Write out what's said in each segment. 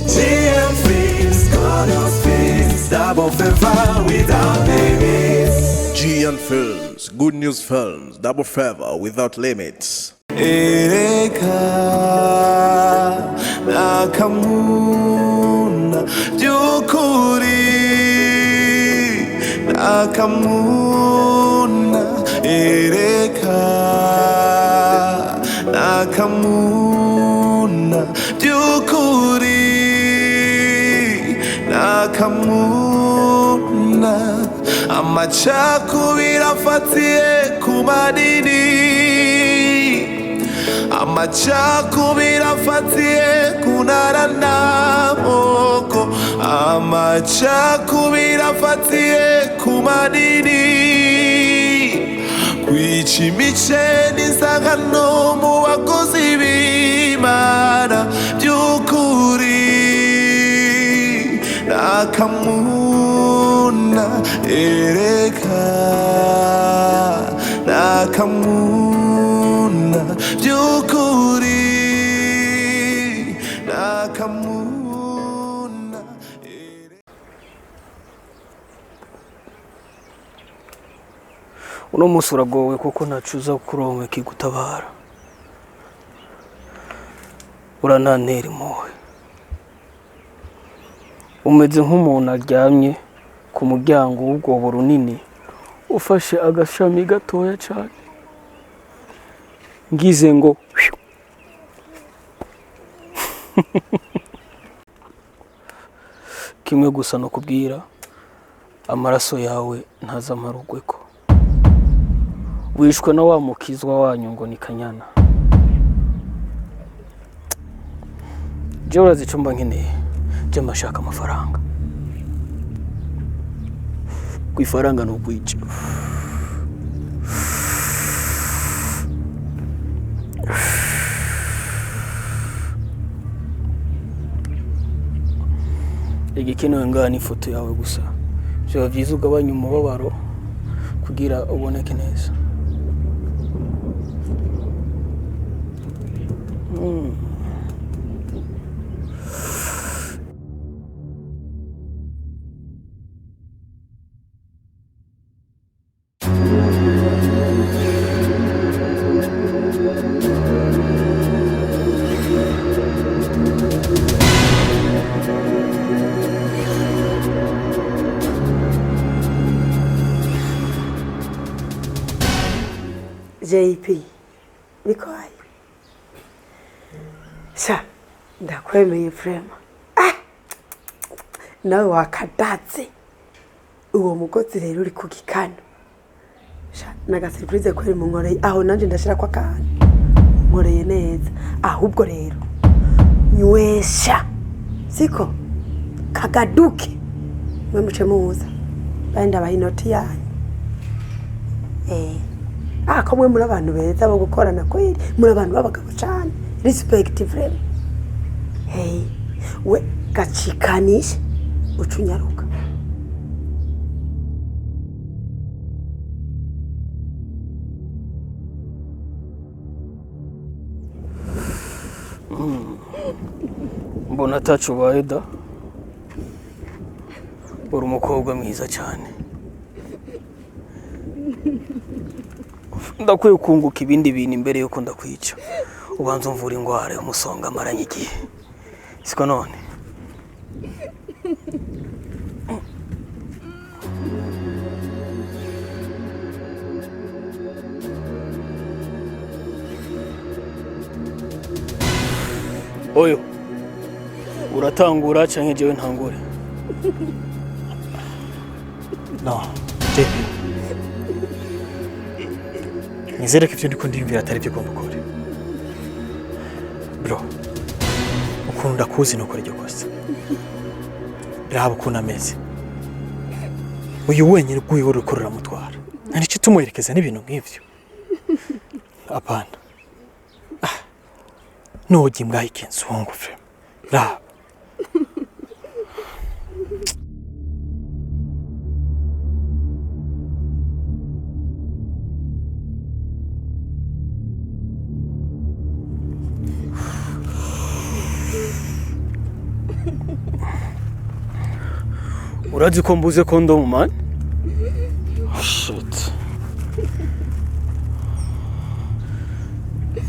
GM Films, good news films, double favor without limits. GM Films, good news films, double favor without limits. AKAMUNA byukuri AKAMUNA AKAMUNA byukuri AKAMUNA amacakubiri afatiye ku madini amacakubiri afatiye ku ntara n'amoko amacakubiri afatiye ku madini kwica imice n'isangano mu bakozi b'Imana by'ukuri AKAMUNA AKAMUNA by'ukuri AKAMUNA. Uno munsi uragowe kuko ntacuza kuronka kigutabara. Uranantera impuhwe. Umeze nk'umuntu aryamye ku muryango w'ubwobo runini ufashe agashami gatoya cyane. Ngize ngo kimwe gusa no kubwira amaraso yawe ntazamarugwe ko wishwe na wa mukizwa wanyu ngo ni Kanyana. Je urazi icyo mba nkeneye, je mashaka amafaranga. Kwifaranga no kwica. Igikenewe ngaha ni ifoto yawe gusa. Byaba byiza ugabanya umubabaro kugira uboneke neza. JP bikwaye sha ndakwemeye frema nawe wakadatse uwo mugozi rero uri ku gikano sha naga surprise kweri mu nkoreye aho nanje ndashira kwa kana nkoreye neza ahubwo rero nywesha siko kagaduke mwe muce muza benda bahinoti yanyu kamwe muri abantu beza bo gukorana kweli muri abantu babagabo cyane respect frame we gacikanisha ucunyaruka mbona tacu baeda uri umukobwa mwiza cyane. Ndakwiye kunguka ibindi bintu imbere yuko ndakwica. Ubanza umvura ingwara y'umusonga amaranye igihe. Siko none. Oyo. Uratangura canke jewe ntangure? No, JP. Nizere ko ibyo ndiko ndiyumvira atari byo ugomba gukora. Bro, ukunda kuzi no kora iryo kosa. Raba ukuntu ameze. Uyu wenyine guye wari ukorera mutwara. Nari tumuherekeza n'ibintu nk'ivyo. Apana. Nogi mbwa ikenzungu frame. Raba. urazi ko mbuze kondomu man? Shit.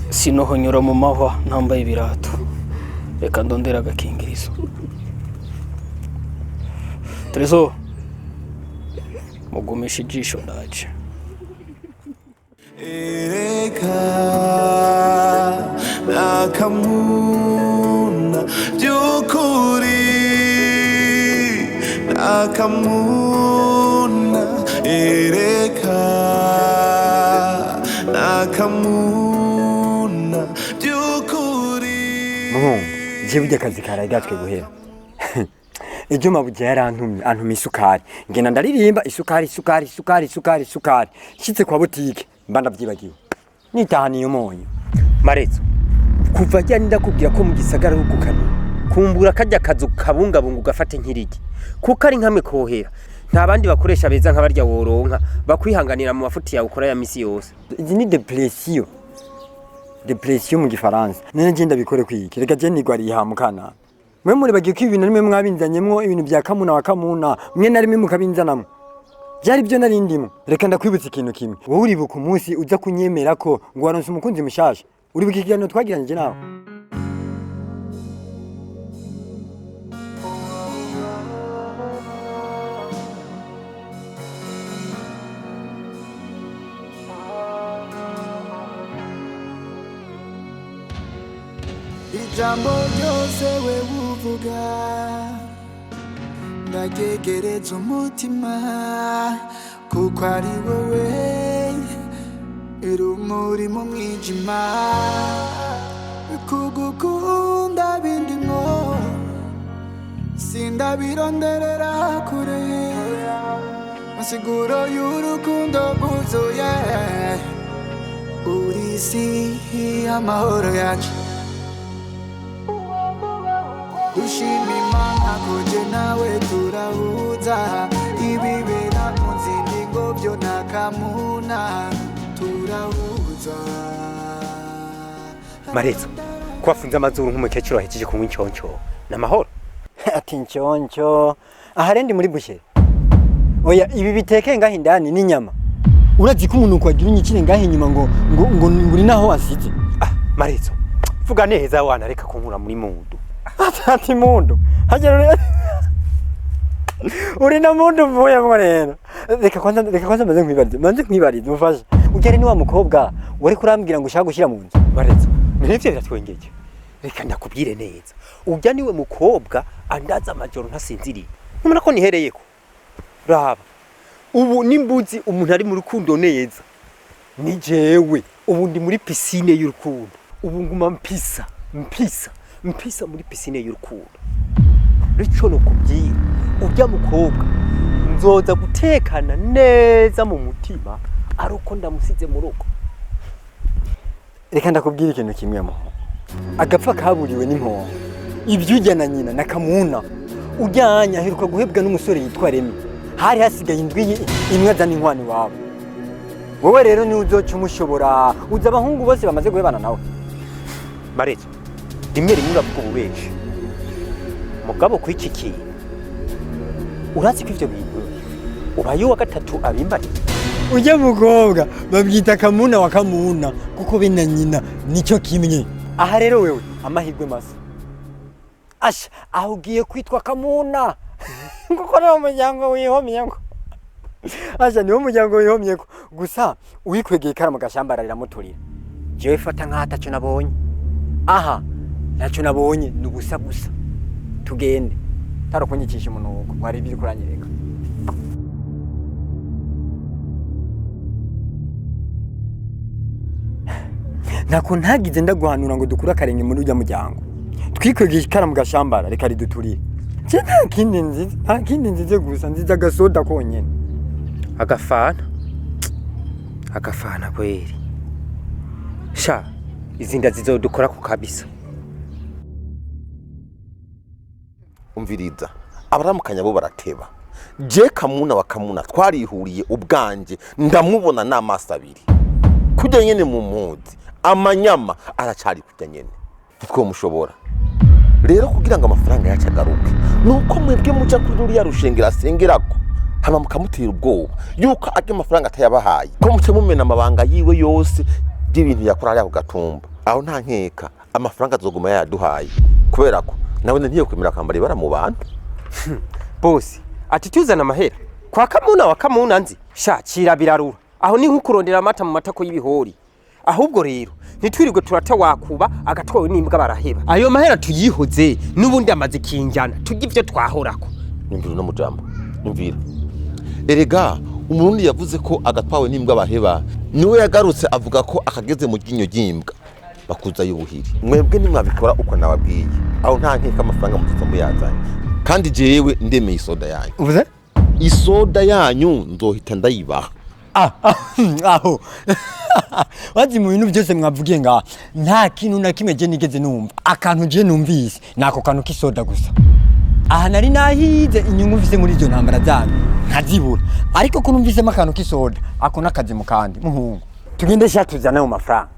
Sinohonyura mu mahwa ntambaye ibirato. Reka ndondera agakingirizo. Trezo. Mugumisha ijisho ndaje. Ereka nakamuna byukuri nakamuna ereka nakamuna byukuri jewe ujya akazi karagatwe guhera ejo mabuja yarantumye isukari ngenda ndaririmba isukari shitse kwa butike mba ndavyibagiwe nitahaniye umunyu Marezo kuva jya ndakubwira ko mu gisagara rugukana kumbura kajya kazu kabungabunga ugafate nkiriki kuko ari nkamwe kohera nta bandi bakoresha beza nk'abarya woronka bakwihanganira mu mafuti yawe ukora ya misi yose. Izi ni depression mu gifaransa nene genda bikore kwiki reka je nigwari hamukana mwe muri bagiye kwibintu nimwe mwabinzanyemwo ibintu bya kamuna wa kamuna mwe nari mwe mukabinzanamwe byari byo nari ndimo reka ndakwibutsa ikintu kimwe wowe uribuka umunsi uza kunyemera ko ngo waronse umukunzi mushasha uribuka ikiganiro twagiranye nawe ijambo ryose we uvuga ndagegereza umutima kuko ari wowe urumuri mu mwijima kugukunda bindimo sindabironderera kure masiguro y'urukundo bwuzuye uri isi y'amahoro yacu ushima Imana koje nawe turahuza ibibera mu nzindi ngo byo nakamuna turahuza. Marezo kwafunze amazuru nk'umukecuru ahejeje kunywa incyoncho n'amahoro ati ncyoncho aharendi muri bushe oya ibi biteke ngaho indani n'inyama urazi ko umuntu kwagira unyikire ngaho inyuma ngo uri naho wasize Marezo vuga neza wana reka kunkura muri mundu ati mundu hagera uri na mundu mvuye mwo rero reka kwanza manze nkwibarize mufashe ugere ni wa mukobwa wari kurambwira ngo ushaka gushira mu nzu Marezo nivyo biratwengeje reka ndakubwire neza ujya niwe mukobwa andaza amajoro ntasinziriye ntumena ko nihereyeko raba ubu nimbuzi umuntu ari mu rukundo neza ni jewe ubu ndi muri piscine y'urukundo ubu nguma mpisa muri piscine y'urukundo rico no kubyira ujya mukobwa nzoza gutekana neza mu mutima aruko ndamusize mu rugo. Reka ndakubwira ikintu kimwe mo agapfa kaburiwe n'impongo ibyo ujya na nyina nakamuna ujyanya aheruka guhebwa n'umusore yitwa Remi hari hasigaye indwi imwe azana inkwani wawe wowe rero ni uzoca umushobora uza abahungu bose bamaze guhebana nawe. Marezo rimwe uravuga ububeshi mugabo kw'iki kintu urazi ko ivyo bintu ubaye wa gatatu abimbari ujya mukobwa babyita kamuna wa kamuna kuko be na nyina nicyo kimwe. Aha rero wewe amahirwe masa asha aho ugiye kwitwa kamuna kuko rero umuryango wihomye ngo asha niwo umuryango wihomye ko gusa uwikwegeye karama gashamba riramuturira jewe fata nk'ataco nabonye aha naco nabonye nubusa gusa tugende tarokunyikisha umunuko mwari biri kuranyereka. Nako ntagize ndaguhanura ngo dukura karenge muri ujya muryango twikwegesha ikara mu gashambara reka riduturire je nta kindi nzize gusa nziza gasoda konyene agafana kweri sha izinda zizodukora ku kabisa. Umviriza abaramukanya bo barateba je kamuna wa kamuna twarihuriye ubwanje ndamubona n'amaso abiri kujya nyene mu muzi amanyama aracari kujya nyene two mushobora rero kugira ngo amafaranga yacu agaruke nuko mwebwe muja kuri ruriya rushengero asengerako hama mukamutera ubwoba yuko ajya amafaranga atayabahaye ko muce mumena amabanga yiwe yose y'ibintu yakora ari ako gatumba. Aho nta nkeka amafaranga azoguma yaduhaye kubera ko nawe ntiye kwemera akambara ibara mu bantu. Bosi ati tuzana amahera kwa Kamuna wa Kamuna nzi shakira birarura aho ni nkukurondera amata mu matako y'ibihori. Ahubwo rero nitwirirwe turata wakuba agatwawe n'imbwa baraheba. Ayo mahera tuyihoze n'ubundi amaze kinjana tugivyo twahorako. Nimvira no mujambo nimvira erega umurundi yavuze ko agatwawe n'imbwa baheba niwe yagarutse avuga ko akageze mu ryinyo ry'imbwa bakuza y'ubuhiri. Mwebwe nimwabikora uko nababwiye aho nta nkeka amafaranga mututse muyazanye kandi jewe ndemeye isoda yanyu. uvuze Isoda yanyu nzohita ndayibaha. aho wazi mu bintu byose mwavugiye nga nta kintu na kimwe je nigeze numva akantu je numvise nako kantu kisoda gusa. Aha nari nahize inyungu mvise muri izo ntambara zanyu nkazibura ariko ko numvisemo akantu kisoda ako nakazi mu kandi muhungu tugende sha tuzana mu mafaranga.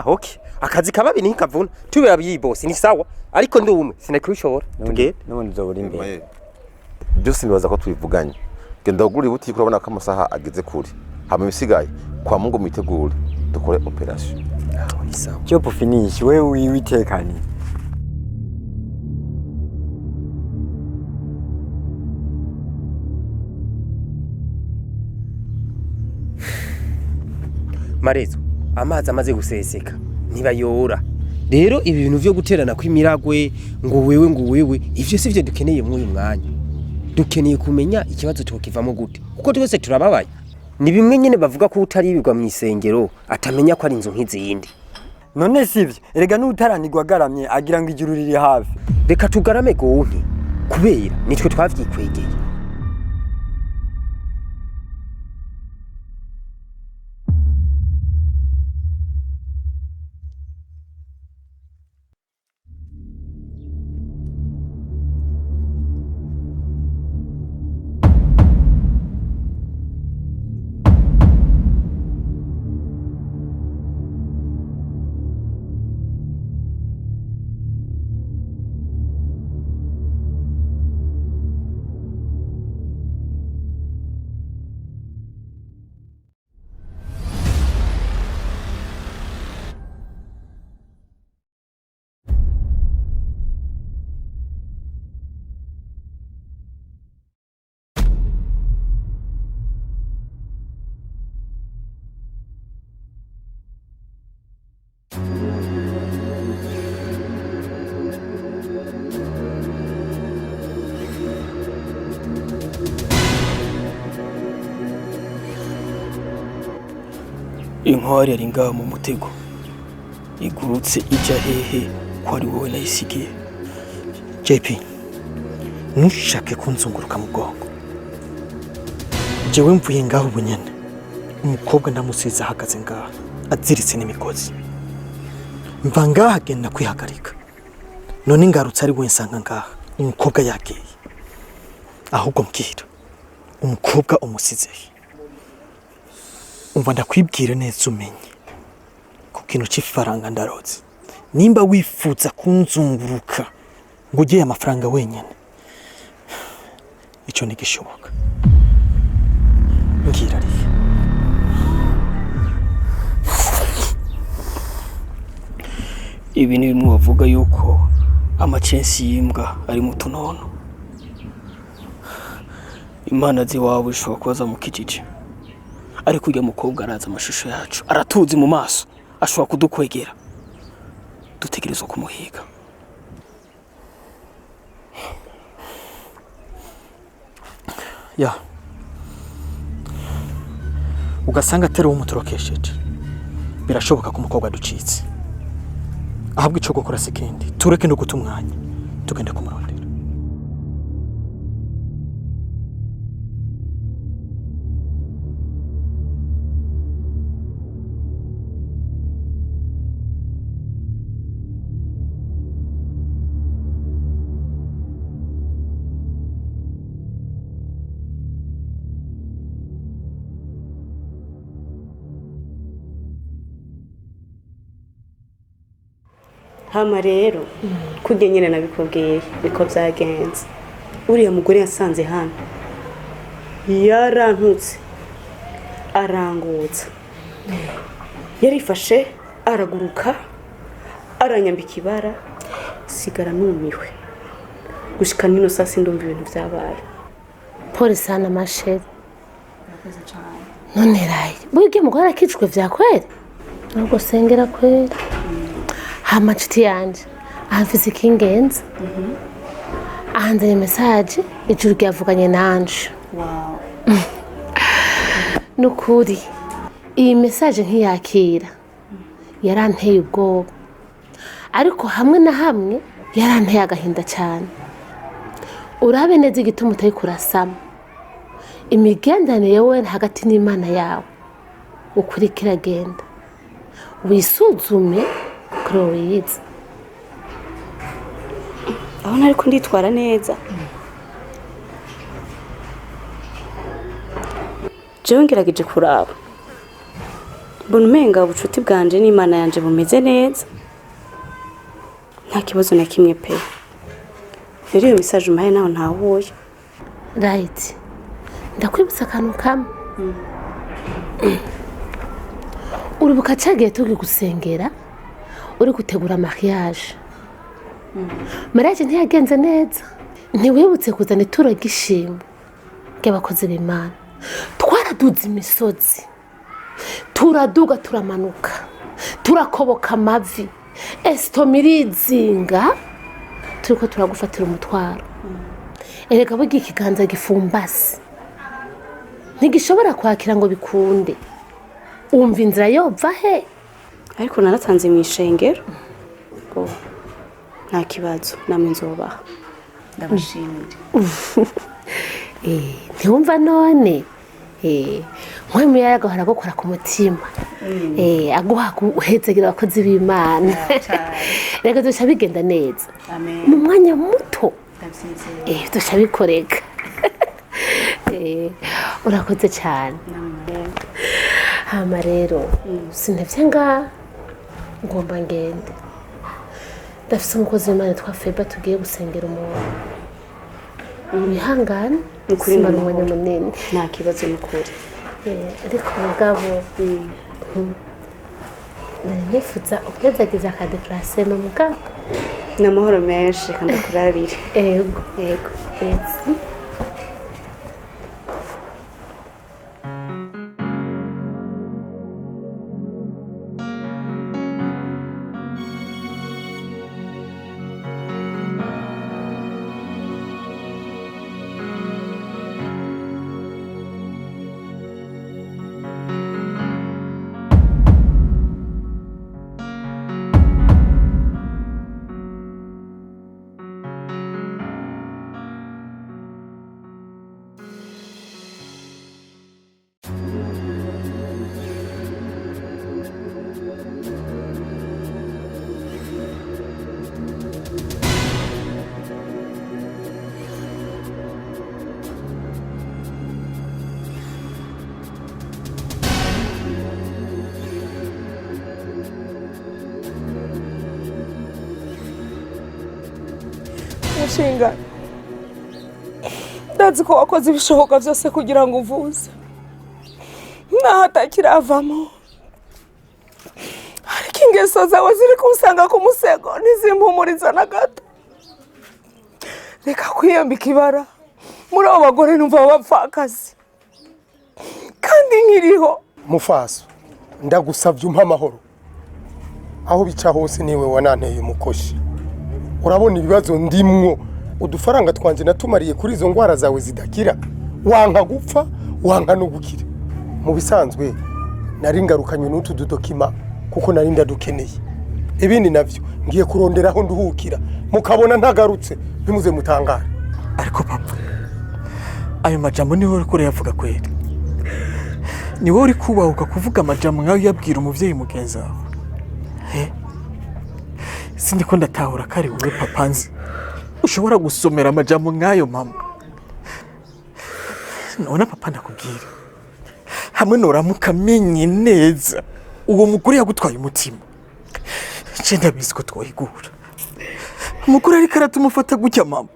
Okay akazi kababi ni kavuna tubera byi bosi ni sawa ariko ndi umwe sinakubishobora tugende n'ubundi uzobura imbere. Byose nibaza ko tubivuganye genda ugura ibuti kurabona ko amasaha ageze kuri hama ibisigaye kwa Mungu mwitegure dukore operation. Ni sawa Job finish wewe witekani. Marezo amazi amaze guseseka ntibayora rero ibi bintu vyo guterana kw'imiragwe ngo wewe ivyo sivyo dukeneye muri uyu mwanya. Dukeneye kumenya ikibazo tukivamo gute kuko twese turababaye. Ni bimwe nyene bavuga ko utaribirwa mu isengero atamenya ko ari inzu nk'izindi. None sivyo erega n'utaranirwa garamye agira ngo ijuru riri hafi. Reka tugarame gonke kubera nitwe twavyikwegeye. Inkwari yari ngaha mu mutego igurutse ijya hehe ko ari wowe nayisigiye. JP ntushake kunzunguruka mu bwonko. Jewe mvuye ngaho ubunyene umukobwa ndamusize ahagaze ngaha aziritse n'imigozi mva ngaha agenda kwihagarika none ngarutse ari we nsanga ngaha umukobwa yagiye. Ahubwo mbwira umukobwa umusize umva ndakwibwira neza umenye ku kintu cy'ifaranga ndaroze nimba wifuza kunzunguruka ngo ugeye amafaranga wenyine icyo ntigishoboka. Mbwira ariye ibi ni bimwe bavuga yuko amacensi y'imbwa ari mu tunono. Imana ziwawe ishobora kubaza mu kijiji ariko ujya mukobwa araza amashusho yacu aratuzi mu maso ashobora kudukwegera dutegerezwa kumuhiga. ya ugasanga atari wo mutorokesheje birashoboka ko umukobwa ducitse. Ahubwo ico gukora sekindi tureke no guta umwanya tugende kumurondera. hama rero kurya nyine nabikubwiye niko byagenze uriya mugore yasanze hano yarantutse arangutsa yarifashe araguruka aranyambika ibara sigara numiwe gushika nino sasa ndumva ibintu byabaye pole sana masheri none rayi bwige mugore akicwe vya kweli nubwo sengera kweli hama nshuti yanje ahafise ikingenza ahanzanye message ijuru ryavuganye nanje wow nukuri iyi message nkiyakira yaranteye ubwoba ariko hamwe na hamwe yaranteye agahinda cyane urabe neza igituma utari kurasama imigendanire yewe hagati n'Imana yawe ukuri kiragenda wisuzume kuri wiyizi aho nariko nditwara neza jewe ngerageje kuraba mbona umenga ubucuti bwanje n'Imana yanje bumeze neza nta kibazo na kimwe pe rero iyo message umpaye naho ntahuye right ndakwibutsa akantu kamwe uribuka cyagiye tugi gusengera uri gutegura mariage mariage ntiyagenze neza ntiwibutse kuzana ituro ry'ishimwe ry'abakozi b'Imana twaraduze imisozi turaduga turamanuka turakoboka amavi estomirizinga turiko turagufatira umutwaro erega burya ikiganza gifumbase ntigishobora kwakira ngo bikunde umva inzira yova he ariko naratanze mu ishengero nta kibazo namwe nzobaha ndabashimira ntiwumva none nk'uyu muyaga ahora agukora ku mutima aguha guhezagira abakozi b'Imana reka dushya bigenda neza mu mwanya muto dushya bikoreka urakoze cyane hama rero sinevye nga ngomba ngende ndafise umukozi w'Imana twa Feba tugiye gusengera umuntu wihangane simara umwanya munini nta kibazo n'ukuri ariko mugabo nifuza ukwezagiza akadeplacement mugabo n'amahoro menshi kandi kurabire yego mushinga ndazi ko wakoze ibishoboka byose kugira ngo uvuze naho atakiravamo ariko ingeso zawe ziri kunsanga ku musego ntizimpumuriza na gato reka kwiyambika ibara muri abo bagore numva bapfakazi kandi nkiriho mufaso ndagusabye umpa amahoro aho bica hose niwe wananteye umukoshi urabona ibibazo ndimwo udufaranga twanje natumariye kuri izo ngwara zawe zidakira wanka gupfa wanka no gukira mu bisanzwe nari ngarukanye n'utu dudokima kuko nari ndadukeneye ibindi navyo ngiye kuronderaho nduhukira mukabona ntagarutse bimuze mutangara ariko papa ayo majambo niwe uri kure yavuga kweli niwe uri kubahuka kuvuga amajambo nkayo yabwira umuvyeyi mugenzi wawe sindi ko ndatahura kari wowe papa nzi ushobora gusomera amajambo nkayo mama none papa ndakubwira hamwe noramuka menye neza uwo mugore yagutwaye umutima Cenda bizi ko twohigura. Umugore ariko aratumufata gutya mama.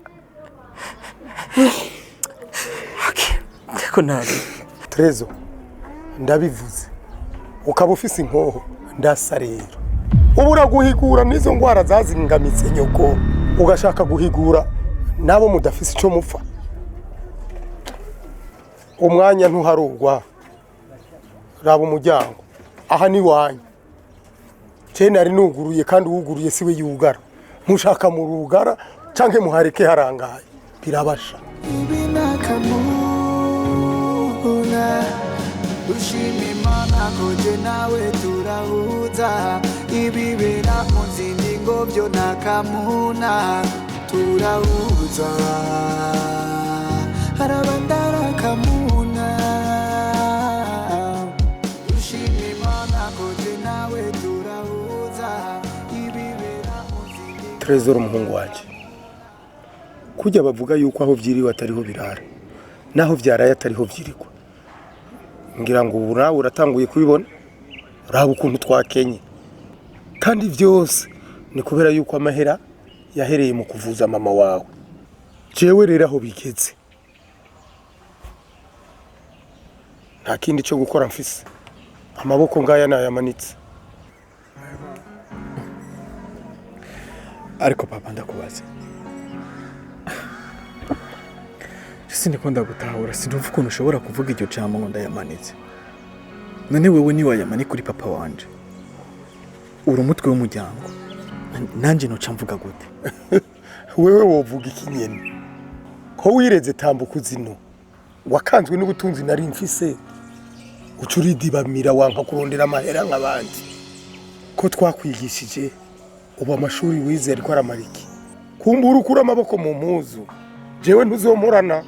Okay. Ndiko nabi. Trezo ndabivuze. Ukaba ufise inkoho ndasa rero. Ubura guhigura nizo ngwara zazingamitse nyoko. Ugashaka guhigura nabo mudafise ico mupfa. Umwanya ntuharugwa. Raba umuryango. Aha ni wanyu. Cyene ari nuguruye kandi uguruye siwe yugara. Mushaka mu rugara canke muhareke harangaye. Birabasha. Ibinakamuna ushima Imana koje nawe turahuza ibibera mu zindi ngo byo nakamuna turahuza harabandara kamuna ushima Imana koje nawe turahuza ibibera mu zindi. Trezor umuhungu wanje. Kujya bavuga yuko aho vyiriwe atariho birara. Naho vyaraye atariho vyirikwa. Ngira ngo ubu nawe uratanguye kubibona. Uraba ukuntu twakenye. Kandi vyose ni kubera yuko amahera yahereye mu kuvuza mama wawe. Jewe rero aho bigeze. Nta kindi cyo gukora mfise. Amaboko ngaya nayamanitse. Ariko papa ndakubaza. Sindikunda gutahura sinumva ukuntu ushobora kuvuga iryo jambo ngo ndayamanitse. None wewe ni wayamani kuri papa wanje. Uri umutwe w'umuryango. Nanje no camvuga gute? Wewe wovuga iki nyene? Ko wireze tambuka zino. Wakanzwe n'ubutunzi nari mfise. Ucuridibamira wanka kurondera amahera nk'abandi. Ko twakwigishije ubu amashuri wize ariko aramariki. Kumbura ukura amaboko mu mpuzu. Jewe ntuzomurana.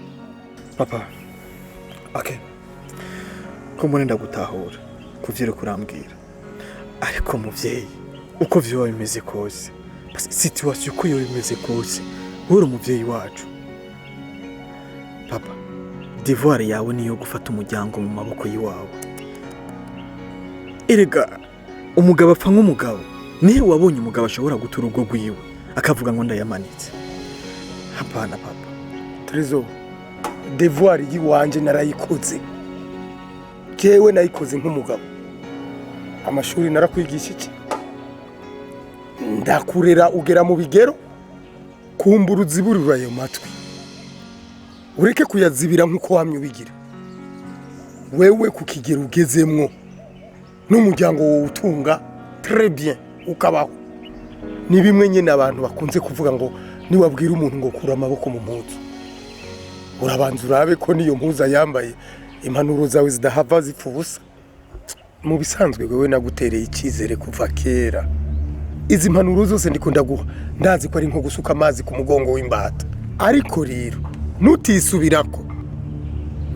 Papa. Okay. Ko mbone ndagutahura kuvyira kurambwira. Ariko muvyeyi uko vyo bimeze kose. Situation uko yo bimeze kose. Uri umuvyeyi wacu. Papa. Devoir yawe niyo gufata umuryango mu maboko yiwawe. Erega umugabo apfa nk'umugabo. Nihe wabonye umugabo ashobora gutura urugo rwiwe akavuga ngo ndayamanitse? Hapana papa. Trezo devoir yiwanje narayikoze. Jewe nayikoze nk'umugabo. Amashuri narakwigisha iki? Ndakurera ugera mu bigero kumbura uziburira ayo matwi. Ureke kuyazibira nk'uko wamye ubigira. Wewe kukigera ugezemwo n'umuryango wowe utunga très bien ukabaho. Ni bimwe nyene abantu bakunze kuvuga ngo niwabwira umuntu ngo kura amaboko mu mpuzu. Urabanza urabe ko niyo mpuza yambaye impanuro zawe zidahava zipfubusa. Mu bisanzwe wewe nagutereye ikizere kuva kera. Izi mpanuro zose ndikunda guha ndazi ko ari nko gusuka amazi ku mugongo w'imbata. Ariko rero nutisubirako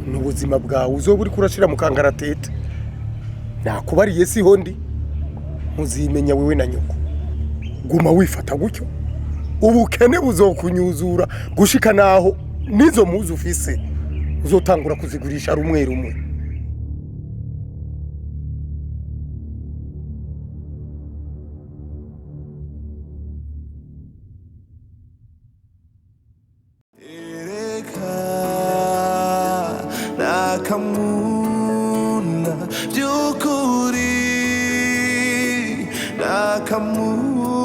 n'ubuzima bwawe uzoburi kurashira mu kangaratete. Nakubariye siho ndi muzimenya wewe na nyoko. Guma wifata gutyo ubukene buzokunyuzura gushika naho nizo muzi ufise uzotangura kuzigurisha rumwe rumwe. Nakamuna byukuri nakamuna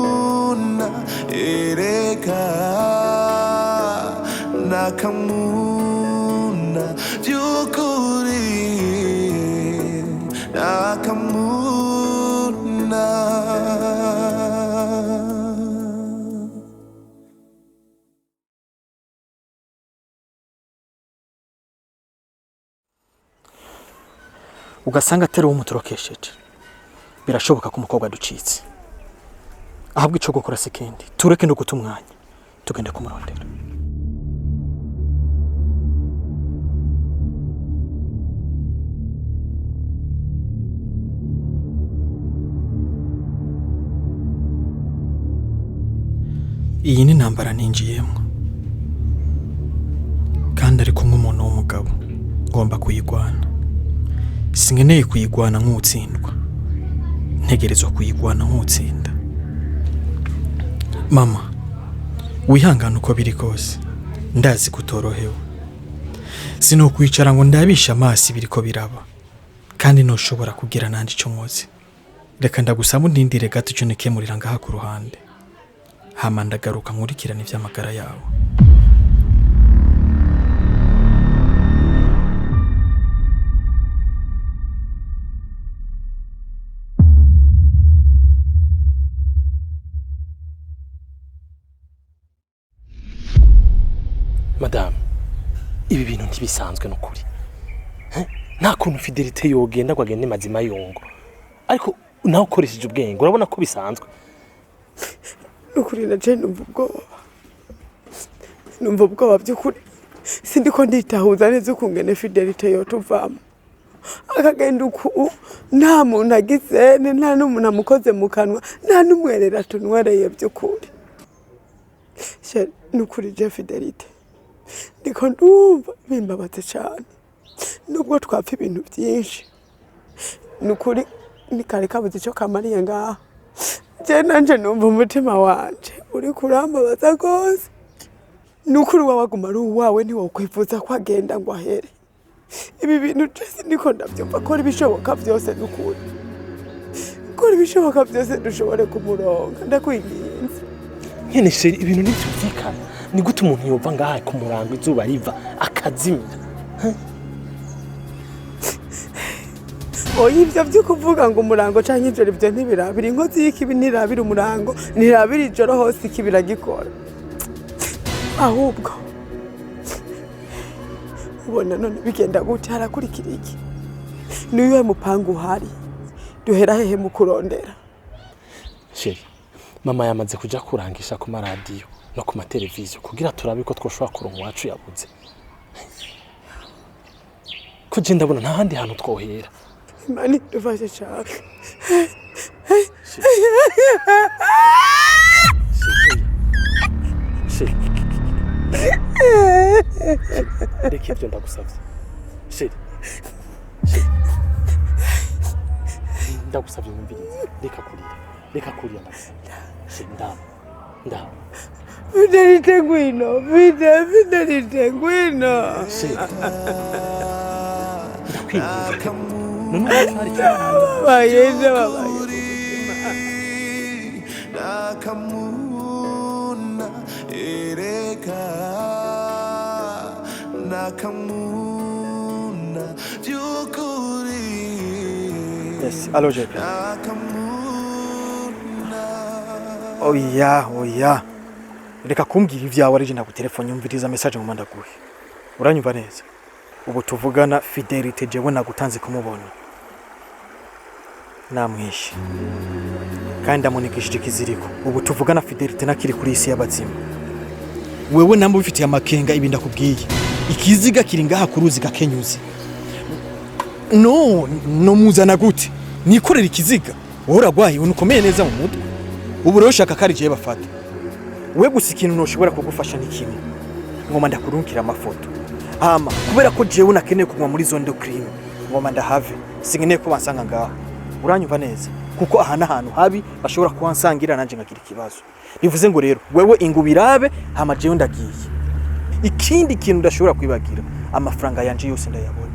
ereka nakamuna byukuri nakamuna. Ugasanga atari umuturokesheje. Birashoboka ko umukobwa ducitse. Ahabwa ico gukora sekindi. Tureke no gutumwanya. Tugende kumurondera. Iyi ni ntambara ninjiyemo. Kandi ari kumwe umuntu w'umugabo. Ngomba kuyigwana. Singeneye kuyigwana nk'utsindwa. Ntegerezwa kuyigwana nk'utsinda. mama wihangana uko biri kose ndazi kutorohewe sinokwicara ngo ndabisha amaso ibiriko biraba kandi noshobora kugira nanje ico nkoze reka ndagusaba undindire gato cyo nekemurira ngaha ku ruhande hama ndagaruka nkurikirana ivy'amagara yawe. Madame, ibi bintu ntibisanzwe n'ukuri. Nta kuntu Fidelite yogenda ngo agende mazima yongo. Ariko nawe ukoresheje ubwenge urabona ko bisanzwe. N'ukuri naje numva ubwoba by'ukuri. Sindiko nditahuza neza ukungene Fidelite yotuvamo. Akagenda uku nta muntu agize nta n'umuntu amukoze mu kanwa nta n'umwerera tunwereye by'ukuri. N'ukuri je Fidelite. Ndiko ndumva bimbabaze cyane nubwo twapfa ibintu byinshi nukuri nikare kabuze cyo kamariye ngaha je nanje numva umutima wanje uri kurambabaza gose nukuri wabaguma ari uwawe ntiwokwifuza ko agenda ngo ahere ibi bintu twese ndiko ndabyumva ko ibishoboka byose nukuri ko ibishoboka byose dushobore kumuronga ndakwinginze nyene sheri ibintu ntibyumvikana ni gute umuntu yova ngaha ku murango izuba riva akazimira Ivyo byo kuvuga ngo umurango canke ijoro ibyo ntibirabira inkozi y'ikibi ntirabira umurango ntirabira ijoro hose ikibira gikora ahubwo ubona none bigenda gute harakurikira iki niwe mupangu uhari duhera hehe mu kurondera sheri mama yamaze kuja kurangisha ku maradiyo no ku mateleviziyo kugira turabe ko twoshobora kuronka wacu yabuze ko je ndabona nta handi hantu twohera Mani dufashe cyane sheri reka ibyo ndagusabye sheri ndagusabye mwumvirize reka kurira sheri ndaba Fidelite ngwino Fidelite ngwino ndakwinginze Nakamuna ereka nakamuna byukuri. Yes, allo JP. Oya reka kumbwira ivyawe ari je nagutelefone umviriza message mu mandaguhe uranyumva neza ubu tuvugana Fidelite jewe nagutanze kumubona namwishe kandi amunikishije kiziriko ubu tuvugana Fidelite nakiri kuri isi y'abazima wewe nambo bifitiye amakenga ibi ndakubwiye ikiziga kiri ngaha kuruzi gakenyuzi no muzana gute nikorera ikiziga wowe uragwaye unukomeye neza mu mutwe ubu rero shaka kari je bafata we gusa ikintu noshobora kugufasha n'ikimwe ngoma ndakurunkira amafoto hama kubera ko jewe nakeneye kuguma muri zone de crime ngoma ndahave singeneye ko bansanga ngaho uranyumva neza kuko aha n'ahantu habi bashobora kuhansangira nanje ngagira ikibazo bivuze ngo rero wewe ingubirabe hama jewe ndagiye ikindi kintu ndashobora kwibagira amafaranga yanje yose ndayabona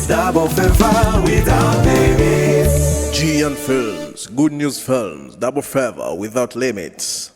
Double favor without limits. GN Films, Good News Films, Double Favor Without Limits.